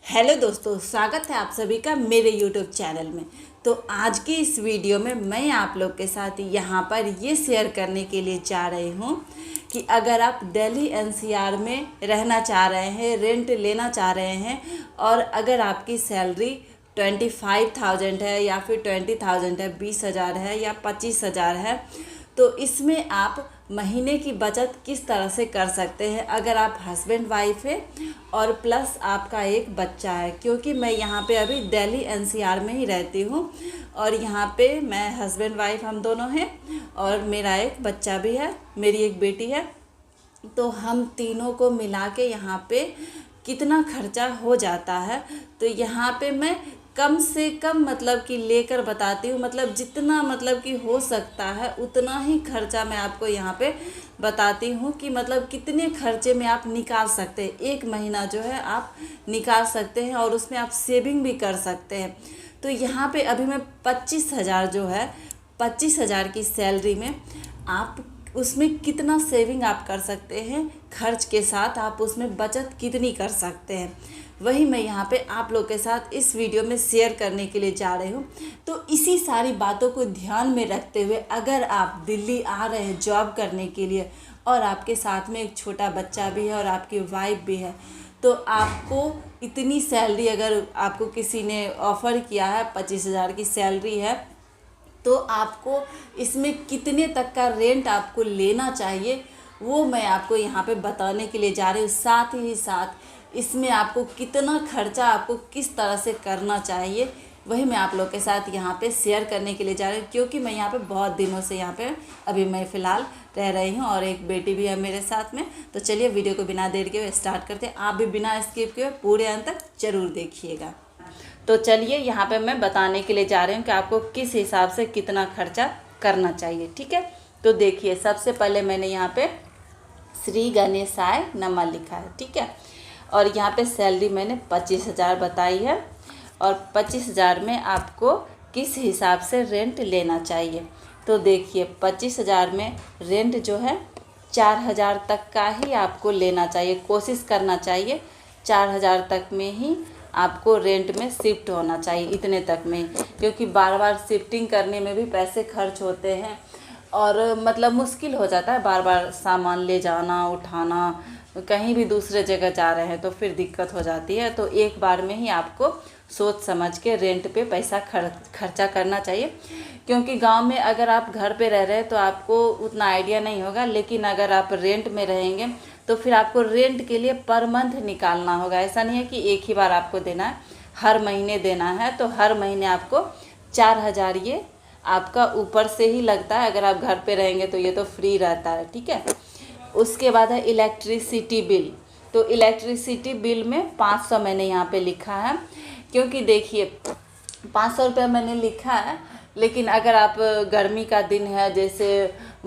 Hello दोस्तों, स्वागत है आप सभी का मेरे यूट्यूब चैनल में। तो आज की इस वीडियो में मैं आप लोग के साथ यहाँ पर ये शेयर करने के लिए चाह रही हूँ कि अगर आप दिल्ली एनसीआर में रहना चाह रहे हैं, रेंट लेना चाह रहे हैं और अगर आपकी सैलरी 25,000 है या फिर 20,000 है, 20,000 है या 25,000 है, तो इसमें आप महीने की बचत किस तरह से कर सकते हैं अगर आप हस्बैंड वाइफ है और प्लस आपका एक बच्चा है। क्योंकि मैं यहाँ पे अभी दिल्ली एनसीआर में ही रहती हूँ और यहाँ पे मैं हस्बैंड वाइफ हम दोनों हैं और मेरा एक बच्चा भी है, मेरी एक बेटी है। तो हम तीनों को मिला के यहाँ पे कितना खर्चा हो जाता है, तो यहाँ पे मैं कम से कम मतलब कि लेकर बताती हूँ। मतलब जितना मतलब कि हो सकता है उतना ही खर्चा मैं आपको यहाँ पे बताती हूँ कि मतलब कितने खर्चे में आप निकाल सकते हैं। एक महीना जो है आप निकाल सकते हैं और उसमें आप सेविंग भी कर सकते हैं। तो यहाँ पे अभी मैं 25,000 जो है, 25,000 की सैलरी में आप उसमें कितना सेविंग आप कर सकते हैं, खर्च के साथ आप उसमें बचत कितनी कर सकते हैं, वही मैं यहाँ पे आप लोग के साथ इस वीडियो में शेयर करने के लिए जा रही हूँ। तो इसी सारी बातों को ध्यान में रखते हुए अगर आप दिल्ली आ रहे हैं जॉब करने के लिए और आपके साथ में एक छोटा बच्चा भी है और आपकी वाइफ भी है, तो आपको इतनी सैलरी अगर आपको किसी ने ऑफ़र किया है, 25,000 की सैलरी है, तो आपको इसमें कितने तक का रेंट आपको लेना चाहिए वो मैं आपको यहाँ पे बताने के लिए जा रही हूँ। साथ ही साथ इसमें आपको कितना खर्चा आपको किस तरह से करना चाहिए वही मैं आप लोग के साथ यहाँ पे शेयर करने के लिए जा रही हूँ। क्योंकि मैं यहाँ पे बहुत दिनों से यहाँ पे अभी मैं फ़िलहाल रह रही हूँ और एक बेटी भी है मेरे साथ में। तो चलिए वीडियो को बिना देर के स्टार्ट करते हैं। आप भी बिना स्किप किए पूरे अंत तक ज़रूर देखिएगा। तो चलिए यहाँ पे मैं बताने के लिए जा रही हूँ कि आपको किस हिसाब से कितना खर्चा करना चाहिए, ठीक है। तो देखिए, सबसे पहले मैंने यहाँ पे श्री गणेशाय नमः लिखा है, ठीक है। और यहाँ पे सैलरी मैंने 25,000 बताई है और 25,000 में आपको किस हिसाब से रेंट लेना चाहिए। तो देखिए, 25,000 में रेंट जो है 4,000 तक का ही आपको लेना चाहिए। कोशिश करना चाहिए 4,000 तक में ही आपको रेंट में शिफ्ट होना चाहिए, इतने तक में। क्योंकि बार बार शिफ्टिंग करने में भी पैसे खर्च होते हैं और मतलब मुश्किल हो जाता है बार बार सामान ले जाना, उठाना। कहीं भी दूसरे जगह जा रहे हैं तो फिर दिक्कत हो जाती है। तो एक बार में ही आपको सोच समझ के रेंट पे पैसा खर्चा करना चाहिए। क्योंकि गांव में अगर आप घर पे रह रहे हैं तो आपको उतना आइडिया नहीं होगा, लेकिन अगर आप रेंट में रहेंगे तो फिर आपको रेंट के लिए पर मंथ निकालना होगा। ऐसा नहीं है कि एक ही बार आपको देना है, हर महीने देना है। तो हर महीने आपको 4,000 ये आपका ऊपर से ही लगता है। अगर आप घर पे रहेंगे तो ये तो फ्री रहता है, ठीक है। उसके बाद है इलेक्ट्रिसिटी बिल। तो इलेक्ट्रिसिटी बिल में 500 मैंने यहाँ पे लिखा है। क्योंकि देखिए, 500 रुपये मैंने लिखा है, लेकिन अगर आप गर्मी का दिन है जैसे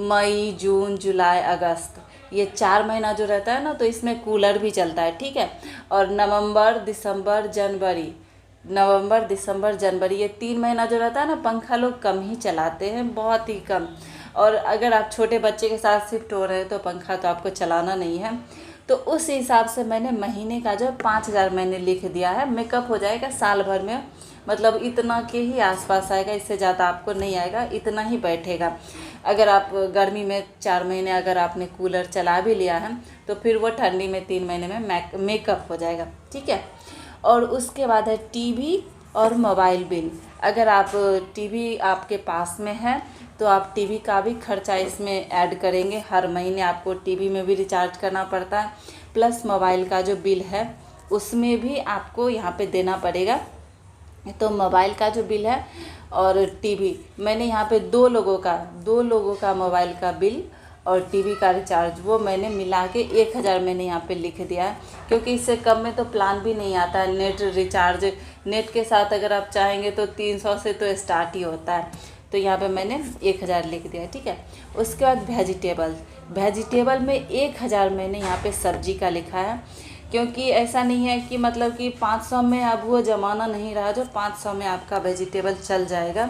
मई, जून, जुलाई, अगस्त, ये 4 महीना जो रहता है ना, तो इसमें कूलर भी चलता है, ठीक है। और नवंबर, दिसंबर, जनवरी ये 3 महीना जो रहता है ना, पंखा लोग कम ही चलाते हैं, बहुत ही कम। और अगर आप छोटे बच्चे के साथ शिफ्ट हो रहे हैं तो पंखा तो आपको चलाना नहीं है। तो उस हिसाब से मैंने महीने का जो 5,000 मैंने लिख दिया है। मेकअप हो जाएगा साल भर में, मतलब इतना के ही आसपास आएगा, इससे ज़्यादा आपको नहीं आएगा, इतना ही बैठेगा। अगर आप गर्मी में 4 महीने अगर आपने कूलर चला भी लिया है तो फिर वो ठंडी में 3 महीने में मेकअप हो जाएगा, ठीक है। और उसके बाद है टीवी और मोबाइल बिल। अगर आप टीवी आपके पास में है तो आप टीवी का भी खर्चा इसमें ऐड करेंगे। हर महीने आपको टीवी में भी रिचार्ज करना पड़ता है, प्लस मोबाइल का जो बिल है उसमें भी आपको यहाँ पे देना पड़ेगा। तो मोबाइल का जो बिल है और टीवी, मैंने यहाँ पे दो लोगों का मोबाइल का बिल और टीवी का रिचार्ज वो मैंने मिला के 1,000 मैंने यहाँ पे लिख दिया है। क्योंकि इससे कम में तो प्लान भी नहीं आता है। नेट रिचार्ज, नेट के साथ अगर आप चाहेंगे तो 300 से तो स्टार्ट ही होता है। तो यहाँ पे मैंने 1,000 लिख दिया, ठीक है। उसके बाद वेजिटेबल में 1,000 मैंने यहाँ पे सब्जी का लिखा है। क्योंकि ऐसा नहीं है कि मतलब कि 500 में अब वो ज़माना नहीं रहा जो 500 में आपका वेजिटेबल चल जाएगा।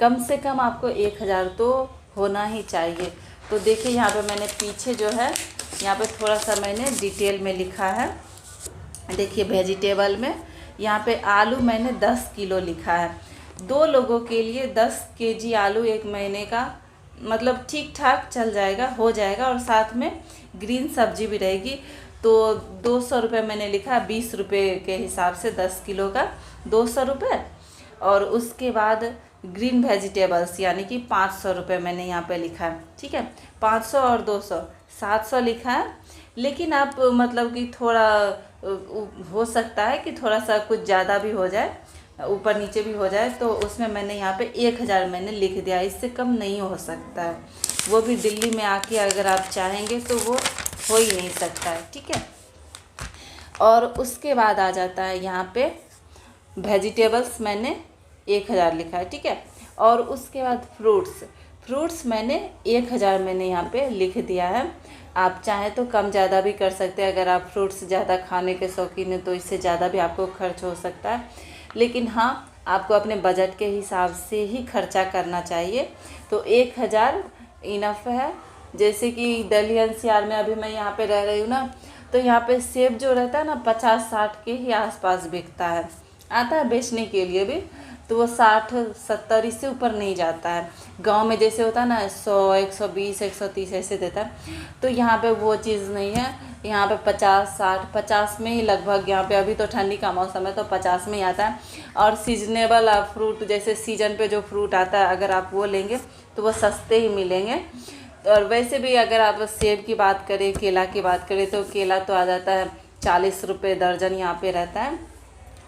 कम से कम आपको 1,000 तो होना ही चाहिए। तो देखिए, यहाँ पे मैंने पीछे जो है यहाँ पे थोड़ा सा मैंने डिटेल में लिखा है। देखिए, वेजिटेबल में यहाँ पे आलू मैंने 10 किलो लिखा है। 2 लोगों के लिए 10 केजी आलू एक महीने का मतलब ठीक ठाक चल जाएगा, हो जाएगा। और साथ में ग्रीन सब्जी भी रहेगी। तो 200 रुपये मैंने लिखा, 20 रुपये के हिसाब से 10 किलो का 200 रुपये। और उसके बाद ग्रीन वेजिटेबल्स यानी कि 500 रुपये मैंने यहाँ पे लिखा है, ठीक है। 500 और 200 700 लिखा है। लेकिन आप मतलब कि थोड़ा हो सकता है कि थोड़ा सा कुछ ज़्यादा भी हो जाए, ऊपर नीचे भी हो जाए, तो उसमें मैंने यहाँ पे 1000 मैंने लिख दिया। इससे कम नहीं हो सकता है। वो भी दिल्ली में आके अगर आप चाहेंगे तो वो हो ही नहीं सकता है, ठीक है। और उसके बाद आ जाता है यहाँ पे वेजिटेबल्स मैंने 1000 लिखा है, ठीक है। और उसके बाद फ्रूट्स मैंने 1000 मैंने यहाँ पे लिख दिया है। आप चाहें तो कम ज़्यादा भी कर सकते हैं। अगर आप फ्रूट्स ज़्यादा खाने के शौकीन हैं तो इससे ज़्यादा भी आपको खर्च हो सकता है। लेकिन हाँ, आपको अपने बजट के हिसाब से ही खर्चा करना चाहिए। तो 1000 इनफ है। जैसे कि दिल्ली एनसीआर में अभी मैं यहाँ पे रह रही हूँ ना, तो यहाँ पे सेब जो रहता है ना 50-60 के ही आसपास बिकता है, आता है बेचने के लिए भी। तो वो 60-70 इससे ऊपर नहीं जाता है। गांव में जैसे होता है ना 100, 120, 130 ऐसे देता है। तो यहाँ पे वो चीज़ नहीं है। यहाँ पे 50 में ही लगभग, यहाँ पे अभी तो ठंडी का मौसम है तो 50 में ही आता है। और सीजनेबल फ्रूट जैसे सीजन पे जो फ्रूट आता है अगर आप वो लेंगे तो वो सस्ते ही मिलेंगे। और वैसे भी अगर आप सेब की बात करें, केला की बात करें तो केला तो आ जाता है 40 रुपये दर्जन यहाँ पे रहता है।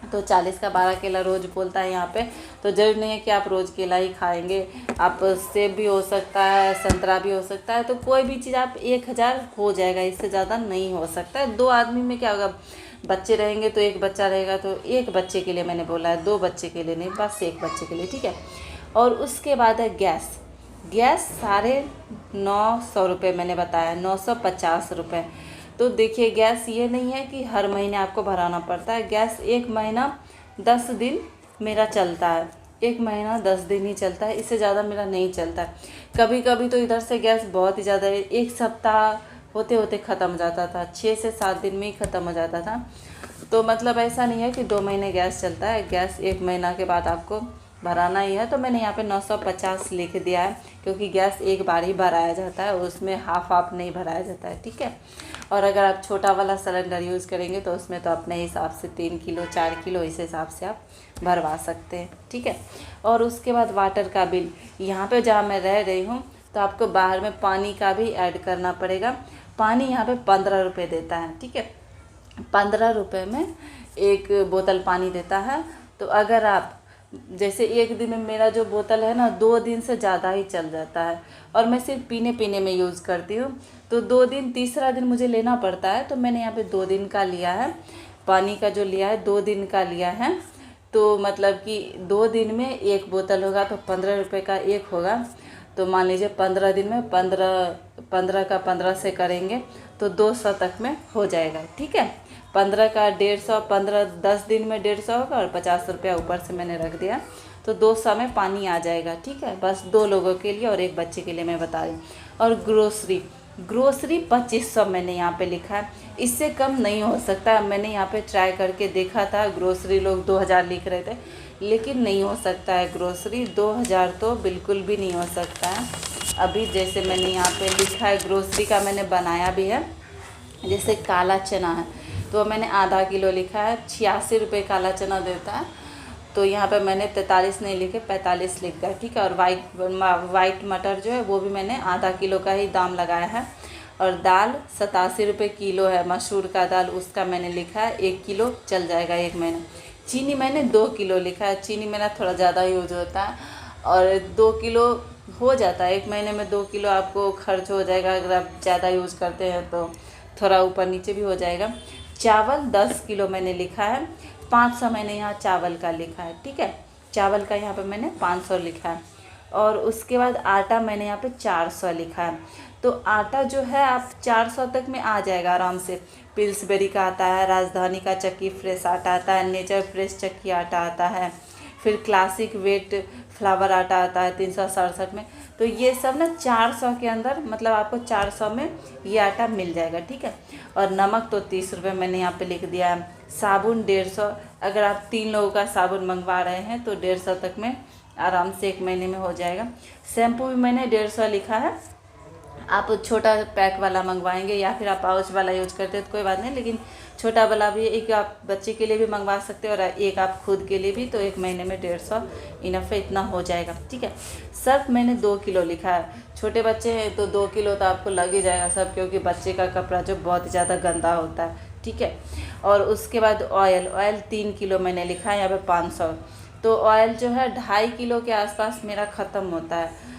तो 40 का 12 केला रोज़ बोलता है यहाँ पे। तो जरूरी नहीं है कि आप रोज़ केला ही खाएंगे, आप सेब भी हो सकता है, संतरा भी हो सकता है। तो कोई भी चीज़ आप 1000 हो जाएगा, इससे ज़्यादा नहीं हो सकता है। 2 आदमी में क्या होगा, बच्चे रहेंगे तो एक बच्चा रहेगा, तो एक बच्चे के लिए मैंने बोला है, 2 बच्चे के लिए नहीं, बस एक बच्चे के लिए, ठीक है। और उसके बाद है गैस 950 रुपये मैंने बताया, 950 रुपये। तो देखिए गैस ये नहीं है कि हर महीने आपको भराना पड़ता है। गैस 1 महीना 10 दिन मेरा चलता है, 1 महीना 10 दिन ही चलता है, इससे ज़्यादा मेरा नहीं चलता है। कभी कभी तो इधर से गैस बहुत ही ज़्यादा, 1 सप्ताह होते होते ख़त्म हो जाता था, 6 से 7 दिन में ही ख़त्म हो जाता था। तो मतलब ऐसा नहीं है कि 2 महीने गैस चलता है, गैस 1 महीना के बाद आपको भराना ही है। तो मैंने यहाँ पे 950 लिख दिया है, क्योंकि गैस एक बार ही भराया जाता है, उसमें हाफ नहीं भराया जाता है, ठीक है। और अगर आप छोटा वाला सिलेंडर यूज़ करेंगे तो उसमें तो अपने हिसाब से 3 किलो 4 किलो इस हिसाब से आप भरवा सकते हैं, ठीक है। और उसके बाद वाटर का बिल, यहाँ पे जहाँ मैं रह रही हूँ तो आपको बाहर में पानी का भी ऐड करना पड़ेगा। पानी यहाँ पे 15 रुपये देता है, ठीक है। 15 रुपये में 1 बोतल पानी देता है। तो अगर आप जैसे एक दिन में मेरा जो बोतल है ना 2 दिन से ज़्यादा ही चल जाता है, और मैं सिर्फ पीने में यूज़ करती हूँ। तो 2 दिन, तीसरा दिन मुझे लेना पड़ता है। तो मैंने यहाँ पे 2 दिन का लिया है, पानी का जो लिया है 2 दिन का लिया है। तो मतलब कि 2 दिन में 1 बोतल होगा तो 15 रुपये का 1 होगा। तो मान लीजिए 15 दिन में 15 का 15 से करेंगे तो 200 तक में हो जाएगा, ठीक है। 15 का 150, 15 10 दिन में 150 होगा, और 50 रुपया ऊपर से मैंने रख दिया, तो 200 में पानी आ जाएगा, ठीक है। बस 2 लोगों के लिए और 1 बच्चे के लिए मैं बता रही हूँ। और ग्रोसरी 2500 मैंने यहाँ पे लिखा है, इससे कम नहीं हो सकता। मैंने यहाँ पे ट्राई करके देखा था, ग्रोसरी लोग 2000 लिख रहे थे, लेकिन नहीं हो सकता है ग्रोसरी, 2000 तो बिल्कुल भी नहीं हो सकता है। अभी जैसे मैंने यहाँ पे लिखा है ग्रोसरी का, मैंने बनाया भी है। जैसे काला चना है तो मैंने आधा किलो लिखा है, 86 रुपये काला चना देता है। तो यहाँ पे मैंने 43 नहीं लिखे, 45 लिख दिया, ठीक है। और वाइट मटर जो है वो भी मैंने आधा किलो का ही दाम लगाया है। और दाल 87 रुपये किलो है, मसूर का दाल, उसका मैंने लिखा है 1 किलो चल जाएगा 1 महीना। चीनी मैंने 2 किलो लिखा है, चीनी मेरा थोड़ा ज़्यादा यूज होता है, और 2 किलो हो जाता है 1 महीने में। 2 किलो आपको खर्च हो जाएगा, अगर आप ज़्यादा यूज़ करते हैं तो थोड़ा ऊपर नीचे भी हो जाएगा। चावल 10 किलो मैंने लिखा है, 500 मैंने यहाँ चावल का लिखा है, ठीक है। चावल का यहाँ पे मैंने 500 लिखा है। और उसके बाद आटा मैंने यहाँ पे 400 लिखा है। तो आटा जो है आप 400 तक में आ जाएगा आराम से। पिल्सबेरी का आता है, राजधानी का चक्की फ्रेश आटा आता है, नेचर फ्रेश चक्की आटा आता है, फिर क्लासिक वेट फ्लावर आटा आता है 367 में। तो ये सब ना 400 के अंदर, मतलब आपको 400 में ये आटा मिल जाएगा, ठीक है। और नमक तो 30 रुपये मैंने यहाँ पे लिख दिया है। साबुन 150, अगर आप 3 लोगों का साबुन मंगवा रहे हैं तो 150 तक में आराम से 1 महीने में हो जाएगा। शैम्पू भी मैंने 150 लिखा है। आप छोटा पैक वाला मंगवाएंगे या फिर आप पाउच वाला यूज करते हैं तो कोई बात नहीं, लेकिन छोटा वाला भी एक आप बच्चे के लिए भी मंगवा सकते हैं और एक आप खुद के लिए भी, तो 1 महीने में 150 इनफ है, इतना हो जाएगा। ठीक है। सर्फ मैंने 2 किलो लिखा है। छोटे बच्चे हैं तो 2 किलो तो आपको लग ही जाएगा सब, क्योंकि बच्चे का कपड़ा जो बहुत ही ज़्यादा गंदा होता है। ठीक है। और उसके बाद ऑयल 3 किलो मैंने लिखा है, यहाँ पे 500। तो ऑयल जो है 2.5 किलो के आसपास मेरा ख़त्म होता है।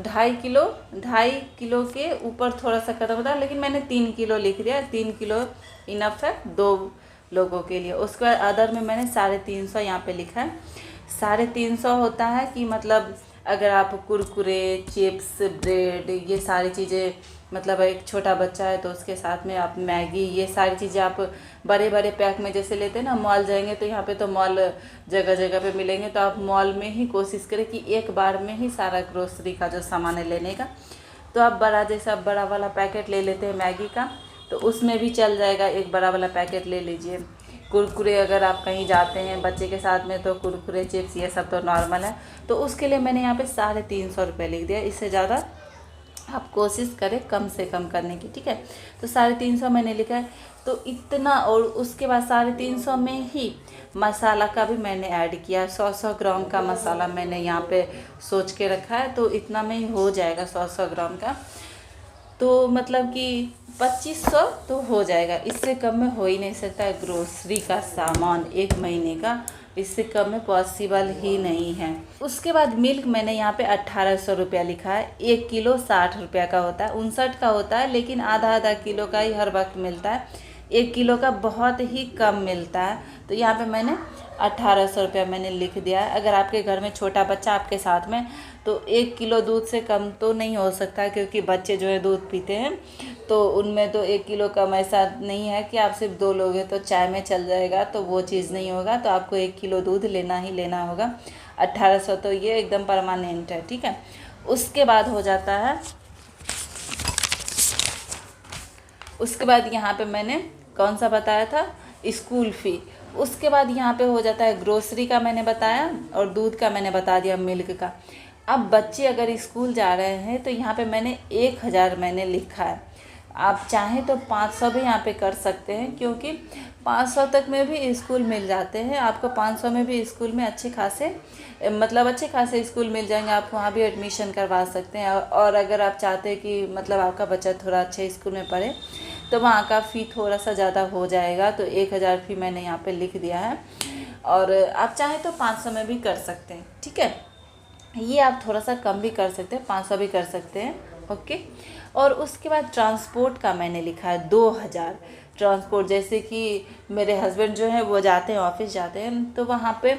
2.5 किलो के ऊपर थोड़ा सा ख़त्म होता है, लेकिन मैंने 3 किलो लिख दिया। 3 किलो इनफ है 2 लोगों के लिए। उसके बाद अदर में मैंने 350 यहाँ पे लिखा है। 350 होता है कि मतलब अगर आप कुरकुरे, चिप्स, ब्रेड, ये सारी चीज़ें, मतलब एक छोटा बच्चा है तो उसके साथ में आप मैगी, ये सारी चीज़ें आप बड़े बड़े पैक में जैसे लेते हैं ना, मॉल जाएंगे तो यहाँ पे तो मॉल जगह जगह पे मिलेंगे, तो आप मॉल में ही कोशिश करें कि एक बार में ही सारा ग्रोसरी का जो सामान है लेने का। तो आप जैसे आप बड़ा वाला पैकेट ले लेते हैं मैगी का, तो उसमें भी चल जाएगा, एक बड़ा वाला पैकेट ले लीजिए। कुरकुरे अगर आप कहीं जाते हैं बच्चे के साथ में तो कुरकुरे, चिप्स, ये सब तो नॉर्मल है, तो उसके लिए मैंने यहाँ पे 350 रुपये लिख दिया। इससे ज़्यादा आप कोशिश करें कम से कम करने की। ठीक है। तो 350 मैंने लिखा है, तो इतना। और उसके बाद 350 में ही मसाला का भी मैंने ऐड किया। 100 ग्राम का मसाला मैंने यहाँ पे सोच के रखा है, तो इतना में ही हो जाएगा 100 ग्राम का। तो मतलब कि 2500 तो हो जाएगा, इससे कम में हो ही नहीं सकता है ग्रोसरी का सामान 1 महीने का, इससे कम में पॉसिबल ही नहीं है। उसके बाद मिल्क मैंने यहाँ पे 1800 रुपया लिखा है। 1 किलो 60 रुपया का होता है, 59 का होता है, लेकिन आधा किलो का ही हर वक्त मिलता है। 1 किलो का बहुत ही कम मिलता है, तो यहाँ पे मैंने 1800 रुपया मैंने लिख दिया है। अगर आपके घर में छोटा बच्चा आपके साथ में, तो 1 किलो दूध से कम तो नहीं हो सकता, क्योंकि बच्चे जो है दूध पीते हैं, तो उनमें तो 1 किलो कम ऐसा नहीं है कि आप सिर्फ 2 लोग हैं तो चाय में चल जाएगा, तो वो चीज़ नहीं होगा। तो आपको 1 किलो दूध लेना ही लेना होगा। 1800 तो ये एकदम परमानेंट है। ठीक है। उसके बाद हो जाता है, उसके बाद यहाँ पे मैंने कौन सा बताया था, स्कूल फ़ी। उसके बाद यहाँ पे हो जाता है ग्रोसरी का मैंने बताया, और दूध का मैंने बता दिया, मिल्क का। अब बच्चे अगर स्कूल जा रहे हैं तो यहाँ पे मैंने 1000 मैंने लिखा है। आप चाहें तो 500 भी यहाँ पे कर सकते हैं, क्योंकि 500 तक में भी स्कूल मिल जाते हैं आपको। 500 में भी स्कूल में अच्छे खासे स्कूल मिल जाएंगे, आप वहाँ भी एडमिशन करवा सकते हैं। और अगर आप चाहते हैं कि मतलब आपका बच्चा थोड़ा अच्छे स्कूल में पढ़े, तो वहाँ का फ़ी थोड़ा सा ज़्यादा हो जाएगा, तो 1000 फ़ी मैंने यहाँ पे लिख दिया है। और आप चाहें तो 500 में भी कर सकते हैं। ठीक है। ये आप थोड़ा सा कम भी कर सकते हैं, 500 भी कर सकते हैं। ओके। और उसके बाद ट्रांसपोर्ट का मैंने लिखा है 2000। ट्रांसपोर्ट जैसे कि मेरे हस्बैंड जो है वो जाते हैं, ऑफिस जाते हैं, तो वहाँ पे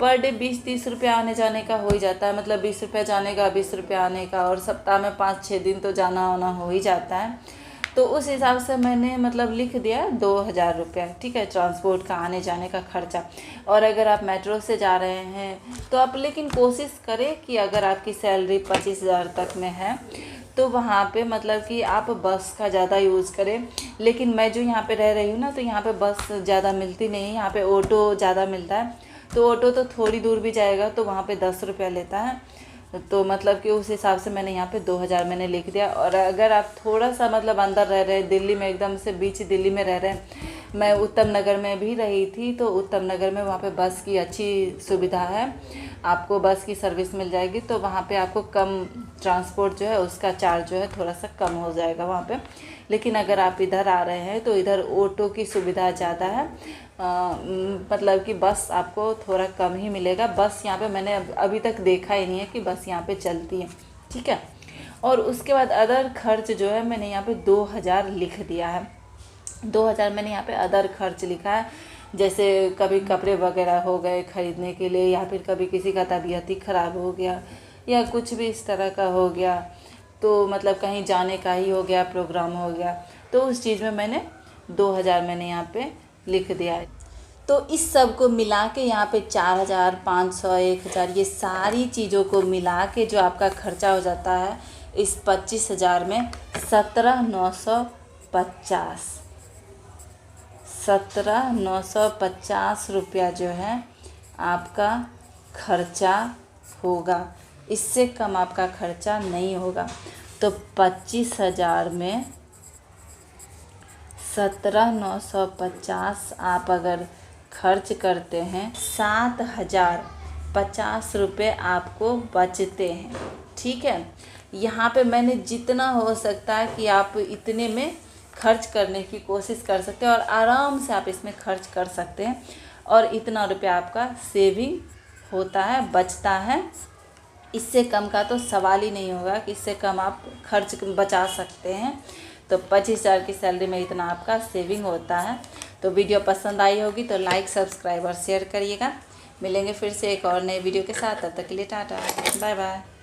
पर डे 20-30 रुपये आने जाने का हो ही जाता है। मतलब 20 रुपये जाने का, 20 रुपये आने का, और सप्ताह में 5-6 दिन तो जाना आना हो ही जाता है। तो उस हिसाब से मैंने मतलब लिख दिया 2000 रुपया। ठीक है। ट्रांसपोर्ट का आने जाने का खर्चा। और अगर आप मेट्रो से जा रहे हैं तो आप लेकिन कोशिश करें कि अगर आपकी सैलरी 25,000 तक में है तो वहाँ पे मतलब कि आप बस का ज़्यादा यूज़ करें। लेकिन मैं जो यहाँ पे रह रही हूँ ना, तो यहाँ पे बस ज़्यादा मिलती नहीं है, यहाँ पे ऑटो ज़्यादा मिलता है। तो ऑटो तो थोड़ी दूर भी जाएगा तो वहाँ पे 10 रुपया लेता है। तो मतलब कि उस हिसाब से मैंने यहाँ पे 2000 मैंने लिख दिया। और अगर आप थोड़ा सा मतलब अंदर रह रहे हैं, दिल्ली में एकदम से बीच दिल्ली में रह रहे हैं, मैं उत्तम नगर में भी रही थी, तो उत्तम नगर में वहाँ पे बस की अच्छी सुविधा है, आपको बस की सर्विस मिल जाएगी। तो वहाँ पे आपको कम ट्रांसपोर्ट जो है उसका चार्ज जो है थोड़ा सा कम हो जाएगा वहाँ पे। लेकिन अगर आप इधर आ रहे हैं तो इधर ऑटो की सुविधा ज़्यादा है, मतलब कि बस आपको थोड़ा कम ही मिलेगा। बस यहाँ पे मैंने अभी तक देखा ही नहीं है कि बस यहाँ पे चलती है। ठीक है। और उसके बाद अदर खर्च जो है मैंने यहाँ पे 2000 लिख दिया है। 2000 मैंने यहाँ पे अदर खर्च लिखा है, जैसे कभी कपड़े वगैरह हो गए ख़रीदने के लिए, या फिर कभी किसी का तबीयत ही ख़राब हो गया, या कुछ भी इस तरह का हो गया, तो मतलब कहीं जाने का ही हो गया, प्रोग्राम हो गया, तो उस चीज़ में मैंने 2000 मैंने यहाँ पे लिख दिया है। तो इस सब को मिला के यहाँ पे 4000, 500, 1000, ये सारी चीज़ों को मिला के जो आपका खर्चा हो जाता है इस 25,000 में 17,950। 17,950 रुपया जो है आपका खर्चा होगा। इससे कम आपका खर्चा नहीं होगा। तो 25,000 में 17,950 आप अगर खर्च करते हैं, 7,050 रुपये आपको बचते हैं। ठीक है, यहाँ पे मैंने जितना हो सकता है कि आप इतने में खर्च करने की कोशिश कर सकते हैं और आराम से आप इसमें खर्च कर सकते हैं और इतना रुपया आपका सेविंग होता है, बचता है। इससे कम का तो सवाल ही नहीं होगा कि इससे कम आप खर्च बचा सकते हैं। तो 25,000 की सैलरी में इतना आपका सेविंग होता है। तो वीडियो पसंद आई होगी तो लाइक, सब्सक्राइब और शेयर करिएगा। मिलेंगे फिर से एक और नए वीडियो के साथ। तब तक के लिए टाटा, बाय बाय।